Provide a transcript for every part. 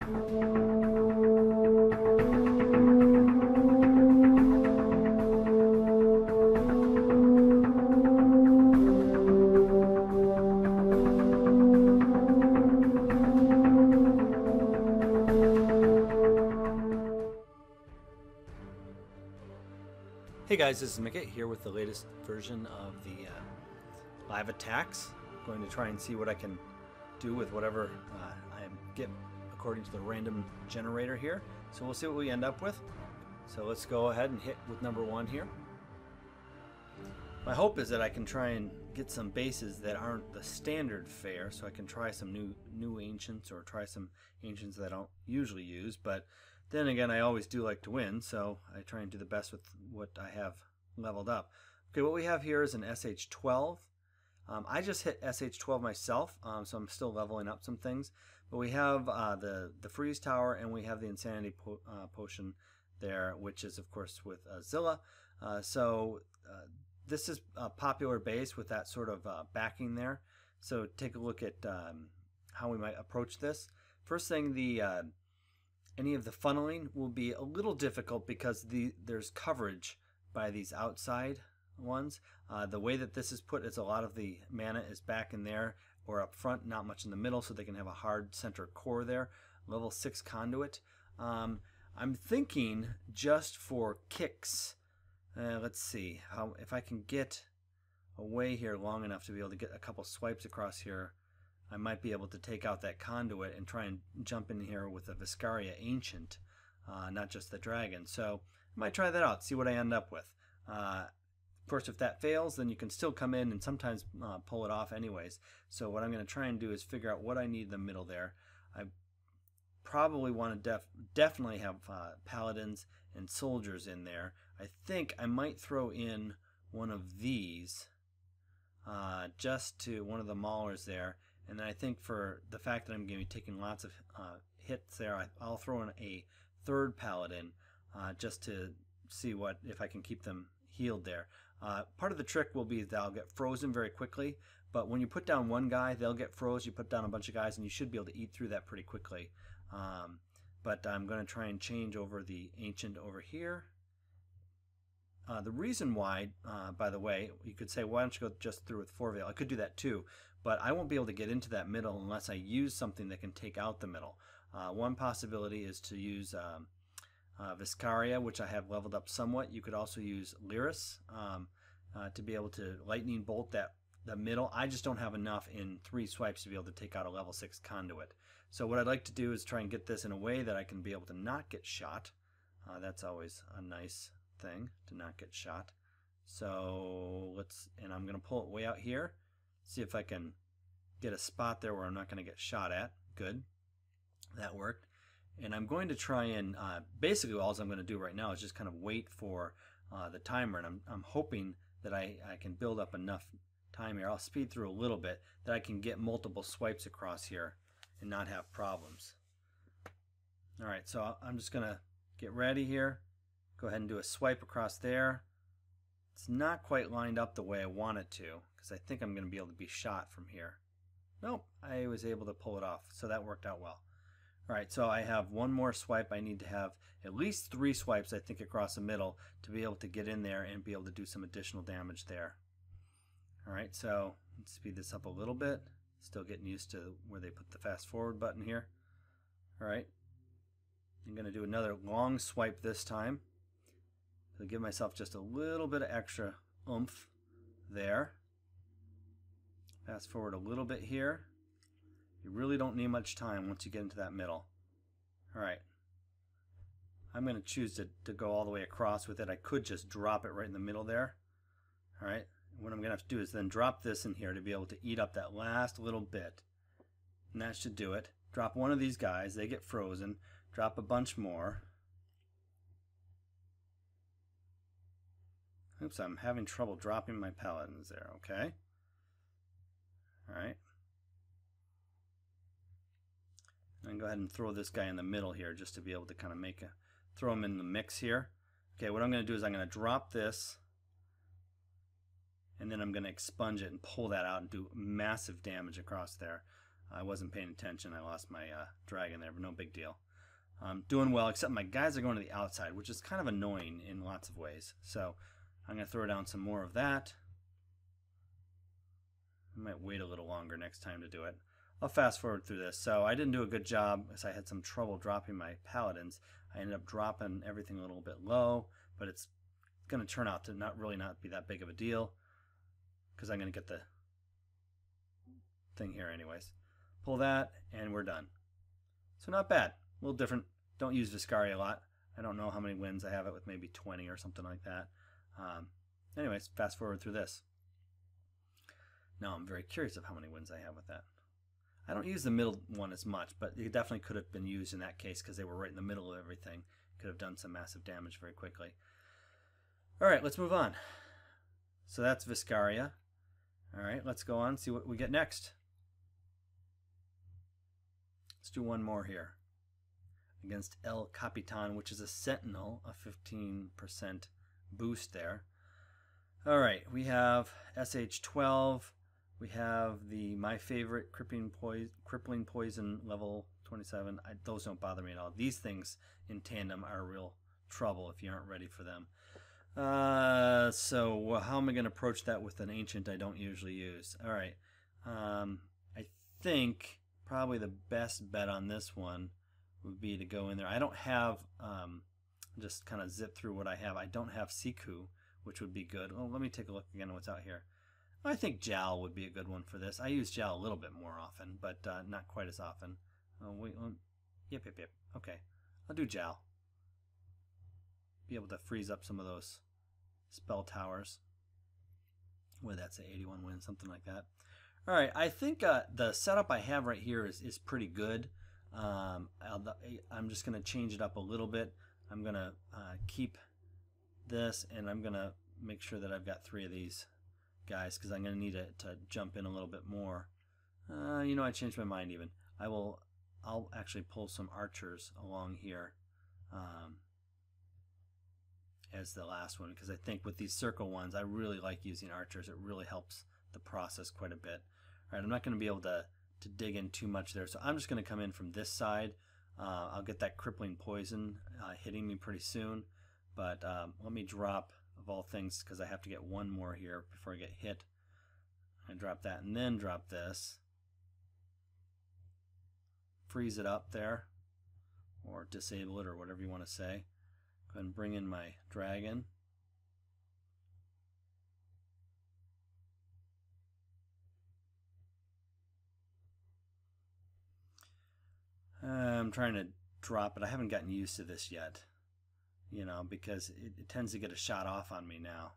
Hey guys, this is Mycket here with the latest version of the live attacks. I'm going to try and see what I can do with whatever I get according to the random generator here. So we'll see what we end up with. So let's go ahead and hit with number 1 here. My hope is that I can try and get some bases that aren't the standard fare, so I can try some new ancients or try some ancients that I don't usually use, but then again, I always do like to win, so I try and do the best with what I have leveled up. Okay, what we have here is an SH12. I just hit SH12 myself, so I'm still leveling up some things. But we have the Freeze Tower, and we have the Insanity Potion there, which is, of course, with Zilla. This is a popular base with that sort of backing there. So take a look at how we might approach this. First thing, any of the funneling will be a little difficult because there's coverage by these outside ones. The way that this is put is a lot of the mana is back in there or up front, not much in the middle, so they can have a hard center core there. Level 6 conduit. I'm thinking just for kicks. Let's see if I can get away here long enough to be able to get a couple swipes across here. I might be able to take out that conduit and try and jump in here with a Viscaria Ancient, not just the dragon. So I might try that out, see what I end up with. Of course, if that fails, then you can still come in and sometimes pull it off anyways. So what I'm going to try and do is figure out what I need in the middle there. I probably want to definitely have paladins and soldiers in there. I think I might throw in one of these just to one of the maulers there. And then I think for the fact that I'm going to be taking lots of hits there, I'll throw in a third paladin just to see if I can keep them healed there. Part of the trick will be that I'll get frozen very quickly, but when you put down one guy, they'll get froze. You put down a bunch of guys, and you should be able to eat through that pretty quickly. But I'm going to try and change over the Ancient over here. The reason why, by the way, you could say, why don't you go just through with 4 Veil? I could do that too, but I won't be able to get into that middle unless I use something that can take out the middle. One possibility is to use Viscaria, which I have leveled up somewhat. You could also use Lyris to be able to lightning bolt the middle. I just don't have enough in 3 swipes to be able to take out a level 6 conduit. So what I'd like to do is try and get this in a way that I can be able to not get shot. That's always a nice thing, to not get shot. So and I'm going to pull it way out here, see if I can get a spot there where I'm not going to get shot at. Good, that worked. And I'm going to try and basically all I'm going to do right now is just kind of wait for the timer, and I'm hoping that I can build up enough time here. I'll speed through a little bit that I can get multiple swipes across here and not have problems. Alright, so I'm just going to get ready here. Go ahead and do a swipe across there. It's not quite lined up the way I want it to, because I think I'm going to be able to be shot from here. Nope, I was able to pull it off, so that worked out well. Alright, so I have one more swipe. I need to have at least 3 swipes, I think, across the middle to be able to get in there and be able to do some additional damage there. Alright, so let's speed this up a little bit. Still getting used to where they put the fast forward button here. Alright, I'm going to do another long swipe this time. So give myself just a little bit of extra oomph there. Fast forward a little bit here. You really don't need much time once you get into that middle. Alright. I'm going to choose to go all the way across with it. I could just drop it right in the middle there. Alright. What I'm going to have to do is then drop this in here to be able to eat up that last little bit. And that should do it. Drop one of these guys. They get frozen. Drop a bunch more. Oops, I'm having trouble dropping my paladins there. Okay. Alright. And go ahead and throw this guy in the middle here just to be able to kind of throw him in the mix here. Okay, what I'm going to do is I'm going to drop this, and then I'm going to expunge it and pull that out and do massive damage across there. I wasn't paying attention. I lost my dragon there, but no big deal. Doing well, except my guys are going to the outside, which is kind of annoying in lots of ways. So I'm going to throw down some more of that. I might wait a little longer next time to do it. I'll fast forward through this. So I didn't do a good job because I had some trouble dropping my paladins. I ended up dropping everything a little bit low, but it's going to turn out to not be that big of a deal because I'm going to get the thing here anyways. Pull that, and we're done. So not bad. A little different. Don't use Viscaria a lot. I don't know how many wins I have it with, maybe 20 or something like that. Anyways, fast forward through this. Now I'm very curious of how many wins I have with that. I don't use the middle one as much, but it definitely could have been used in that case because they were right in the middle of everything. Could have done some massive damage very quickly. All right, let's move on. So that's Viscaria. All right, let's go on and see what we get next. Let's do one more here. Against El Capitan, which is a Sentinel, a 15% boost there. All right, we have SH12. We have my favorite crippling poison level 27. Those don't bother me at all. These things in tandem are real trouble if you aren't ready for them. So how am I going to approach that with an ancient I don't usually use? All right, I think probably the best bet on this one would be to go in there. I don't have, just kind of zip through what I have. I don't have Siku, which would be good. Well, let me take a look again at what's out here. I think Jal would be a good one for this. I use Jal a little bit more often, but not quite as often. Yep. Okay, I'll do Jal. Be able to freeze up some of those spell towers. Well, that's an 81 win, something like that. All right, I think the setup I have right here is pretty good. I'm just going to change it up a little bit. I'm going to keep this, and I'm going to make sure that I've got 3 of these guys because I'm going to need it to jump in a little bit more. You know, I changed my mind even. I'll actually pull some archers along here as the last one because I think with these circle ones, I really like using archers. It really helps the process quite a bit. All right, I'm not going to be able to dig in too much there, so I'm just going to come in from this side. I'll get that crippling poison hitting me pretty soon, but let me drop, of all things, because I have to get one more here before I get hit. I drop that and then drop this. Freeze it up there, or disable it, or whatever you want to say. Go ahead and bring in my dragon. I'm trying to drop it. I haven't gotten used to this yet, you know, because it tends to get a shot off on me now.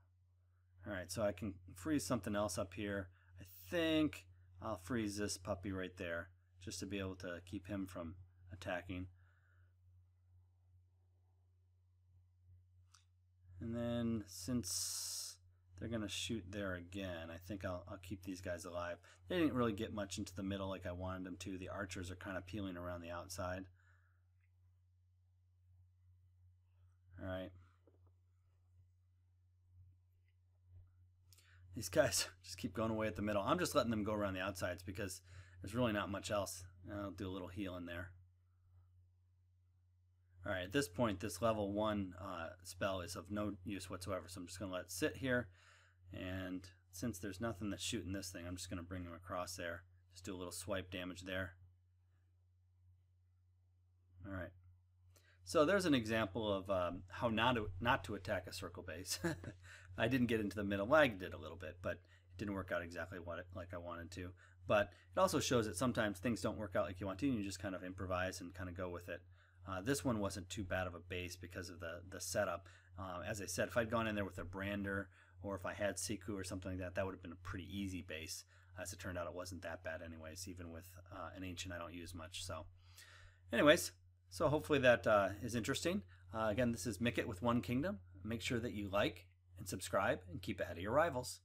All right, so I can freeze something else up here. I think I'll freeze this puppy right there just to be able to keep him from attacking. And then since they're going to shoot there again, I think I'll keep these guys alive. They didn't really get much into the middle like I wanted them to. The archers are kind of peeling around the outside. All right. These guys just keep going away at the middle. I'm just letting them go around the outsides because there's really not much else. I'll do a little healing there. All right, at this point, this level 1 spell is of no use whatsoever, so I'm just going to let it sit here. And since there's nothing that's shooting this thing, I'm just going to bring him across there. Just do a little swipe damage there. All right. So there's an example of how not to attack a circle base. I didn't get into the middle. Well, I did a little bit, but it didn't work out exactly like I wanted to. But it also shows that sometimes things don't work out like you want to, and you just kind of improvise and kind of go with it. This one wasn't too bad of a base because of the setup. As I said, if I'd gone in there with a brander or if I had Siku or something like that, that would have been a pretty easy base. As it turned out, it wasn't that bad anyways, even with an ancient I don't use much. So anyways, so hopefully that is interesting. Again, this is Mycket with One Kingdom. Make sure that you like and subscribe and keep ahead of your rivals.